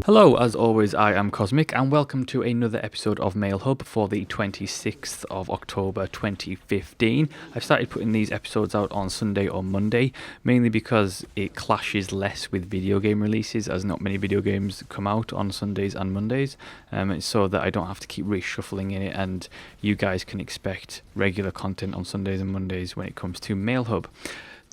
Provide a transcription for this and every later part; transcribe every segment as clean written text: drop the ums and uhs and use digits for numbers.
Hello, as always, I am Cosmic, and welcome to another episode of Mailhub for the 26th of October 2015. I've started putting these episodes out on Sunday or Monday, mainly because it clashes less with video game releases, as not many video games come out on Sundays and Mondays, so that I don't have to keep reshuffling in it, and you guys can expect regular content on Sundays and Mondays when it comes to Mailhub.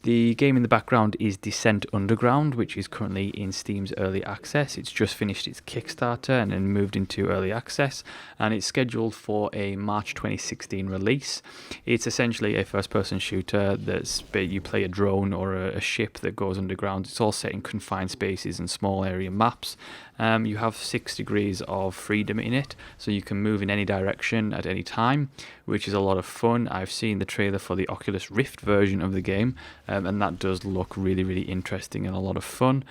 The game in the background is Descent Underground, which is currently in Steam's early access. It's just finished its Kickstarter and then moved into early access, and it's scheduled for a March 2016 release. It's essentially a first-person shooter that's you play a drone or a ship that goes underground. It's all set in confined spaces and small area maps. You have 6 degrees of freedom in it, so you can move in any direction at any time, which is a lot of fun. I've seen the trailer for the Oculus Rift version of the game, and that does look really, really interesting and a lot of fun.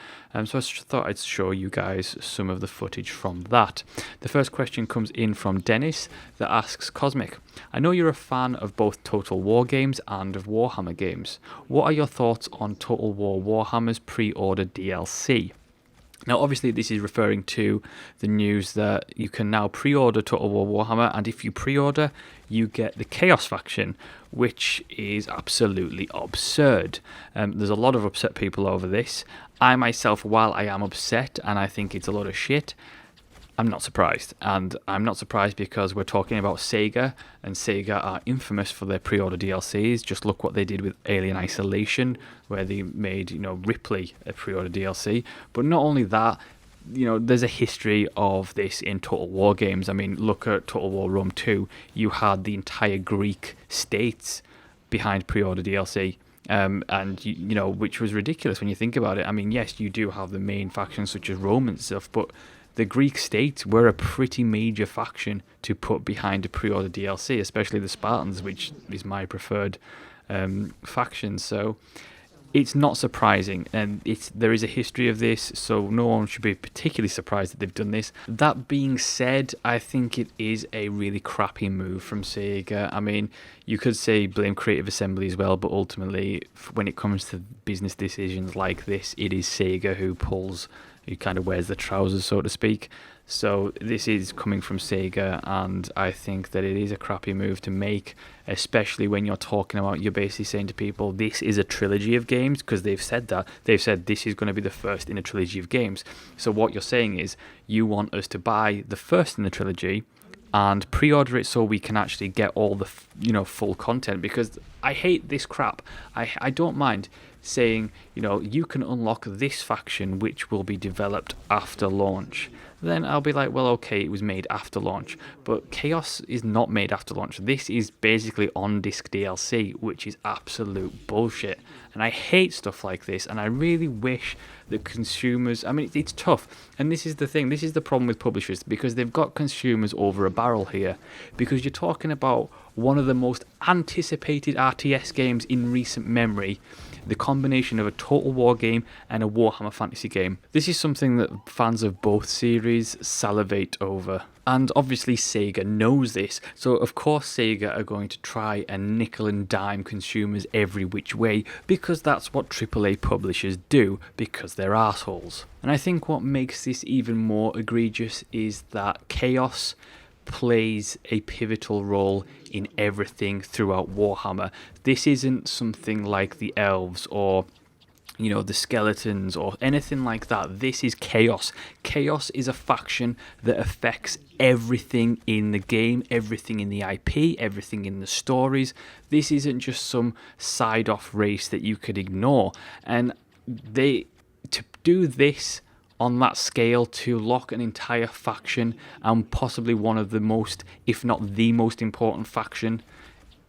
So I thought I'd show you guys some of the footage from that. The first question comes in from Dennis that asks, Cosmic, I know you're a fan of both Total War games and of Warhammer games. What are your thoughts on Total War Warhammer's pre-order DLC? Now, obviously, this is referring to the news that you can now pre-order Total War Warhammer, and if you pre-order, you get the Chaos faction, which is absolutely absurd. There's a lot of upset people over this. I myself, while I am upset and I think it's a lot of shit, I'm not surprised. And I'm not surprised because we're talking about Sega, and Sega are infamous for their pre-order DLCs. Just look what they did with Alien Isolation, where they made, Ripley a pre-order DLC. But not only that, there's a history of this in Total War games. I mean, look at Total War Rome 2. You had the entire Greek states behind pre-order DLC. Which was ridiculous when you think about it. I mean, yes, you do have the main factions such as Rome and stuff, but the Greek states were a pretty major faction to put behind a pre-order DLC, especially the Spartans, which is my preferred faction. So it's not surprising, and there is a history of this, so no one should be particularly surprised that they've done this. That being said, I think it is a really crappy move from Sega. I mean, you could say blame Creative Assembly as well, but ultimately, when it comes to business decisions like this, it is Sega who kind of wears the trousers, so to speak. So this is coming from Sega, and I think that it is a crappy move to make, especially when you're talking about, you're basically saying to people, this is a trilogy of games, because they've said that. They've said this is going to be the first in a trilogy of games. So what you're saying is, you want us to buy the first in the trilogy and pre-order it so we can actually get all the full content, because I hate this crap. I don't mind saying, you can unlock this faction which will be developed after launch. Then I'll be like, well, okay, it was made after launch. But Chaos is not made after launch. This is basically on-disc DLC, which is absolute bullshit. And I hate stuff like this, and I really wish that consumers... I mean, it's tough. And this is the thing. This is the problem with publishers, because they've got consumers over a barrel here. Because you're talking about one of the most anticipated RTS games in recent memory, the combination of a Total War game and a Warhammer Fantasy game. This is something that fans of both series salivate over. And obviously Sega knows this, so of course Sega are going to try and nickel and dime consumers every which way, because that's what AAA publishers do, because they're assholes. And I think what makes this even more egregious is that Chaos plays a pivotal role in everything throughout Warhammer. This isn't something like the elves or the skeletons or anything like that. This is Chaos. Chaos is a faction that affects everything in the game, everything in the IP, everything in the stories. This isn't just some side-off race that you could ignore. And to do this on that scale, to lock an entire faction and possibly one of the most, if not the most important faction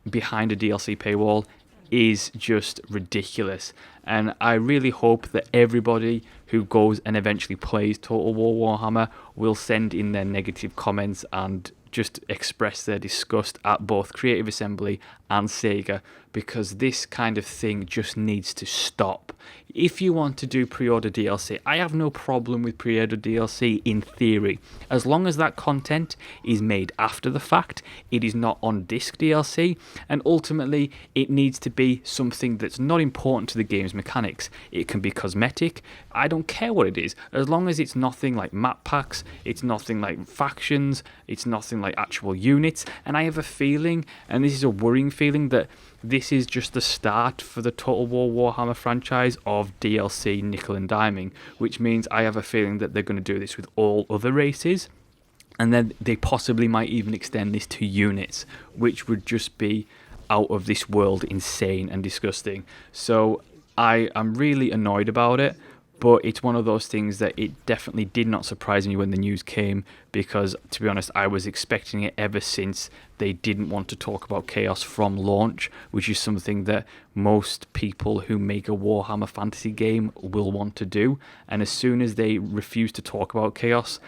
behind a DLC paywall, is just ridiculous. And I really hope that everybody who goes and eventually plays Total War Warhammer will send in their negative comments and just express their disgust at both Creative Assembly and Sega, because this kind of thing just needs to stop. If you want to do pre-order DLC, I have no problem with pre-order DLC in theory, as long as that content is made after the fact, it is not on disc DLC, and ultimately it needs to be something that's not important to the game's mechanics. It can be cosmetic, I don't care what it is, as long as it's nothing like map packs, it's nothing like factions, it's nothing like actual units. And I have a feeling, and this is a worrying feeling, that this is just the start for the Total War Warhammer franchise of DLC nickel and diming, which means I have a feeling that they're going to do this with all other races, and then they possibly might even extend this to units, which would just be out of this world insane and disgusting. So I am really annoyed about it, but it's one of those things that it definitely did not surprise me when the news came, because, to be honest, I was expecting it ever since they didn't want to talk about Chaos from launch, which is something that most people who make a Warhammer Fantasy game will want to do. And as soon as they refused to talk about Chaos,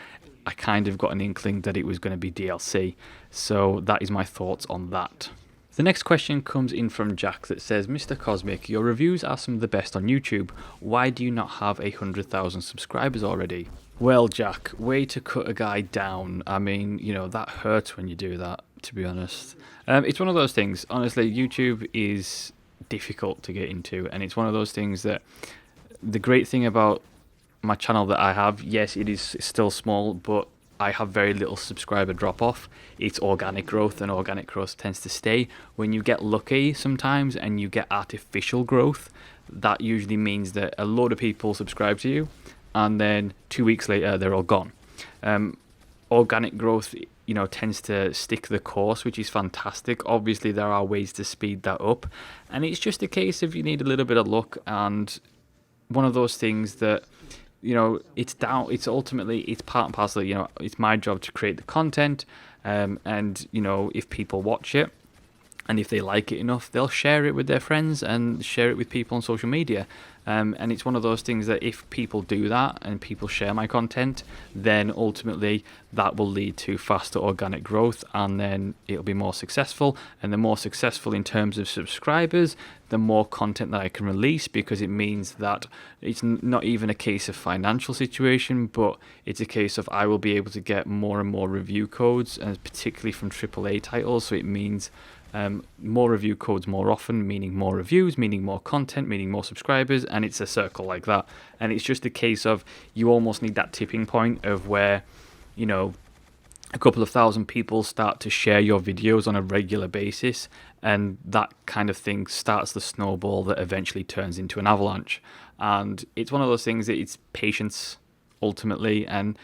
I kind of got an inkling that it was going to be DLC. So that is my thoughts on that. The next question comes in from Jack that says, Mr. Cosmic, your reviews are some of the best on YouTube. Why do you not have 100,000 subscribers already? Well, Jack, way to cut a guy down. I mean, that hurts when you do that, to be honest. It's one of those things. Honestly, YouTube is difficult to get into, and it's one of those things that the great thing about my channel that I have, yes, it is still small, but I have very little subscriber drop off. It's organic growth, and organic growth tends to stay. When you get lucky sometimes and you get artificial growth, that usually means that a load of people subscribe to you, and then 2 weeks later they're all gone. Organic growth, tends to stick the course, which is fantastic. Obviously there are ways to speed that up, and it's just a case of you need a little bit of luck, and one of those things that it's ultimately, it's part and parcel. It's my job to create the content, and if people watch it and if they like it enough, they'll share it with their friends and share it with people on social media. And it's one of those things that if people do that and people share my content, then ultimately that will lead to faster organic growth, and then it'll be more successful. And the more successful in terms of subscribers, the more content that I can release, because it means that it's not even a case of financial situation, but it's a case of I will be able to get more and more review codes, and particularly from AAA titles. So it means more review codes more often, meaning more reviews, meaning more content, meaning more subscribers, and it's a circle like that. And it's just a case of you almost need that tipping point of where, a couple of thousand people start to share your videos on a regular basis, and that kind of thing starts the snowball that eventually turns into an avalanche. And it's one of those things that it's patience ultimately, and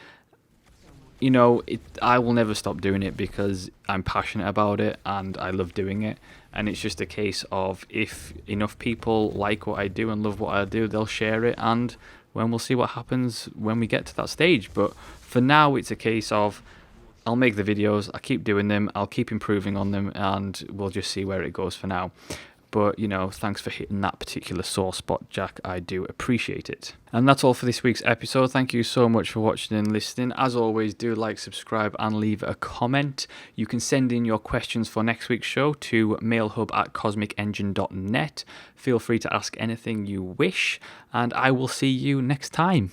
I will never stop doing it because I'm passionate about it and I love doing it. And it's just a case of if enough people like what I do and love what I do, they'll share it, and we'll see what happens when we get to that stage. But for now, it's a case of I'll make the videos, I'll keep doing them, I'll keep improving on them, and we'll just see where it goes for now. But, thanks for hitting that particular sore spot, Jack. I do appreciate it. And that's all for this week's episode. Thank you so much for watching and listening. As always, do like, subscribe, and leave a comment. You can send in your questions for next week's show to mailhub@cosmicengine.net. Feel free to ask anything you wish, and I will see you next time.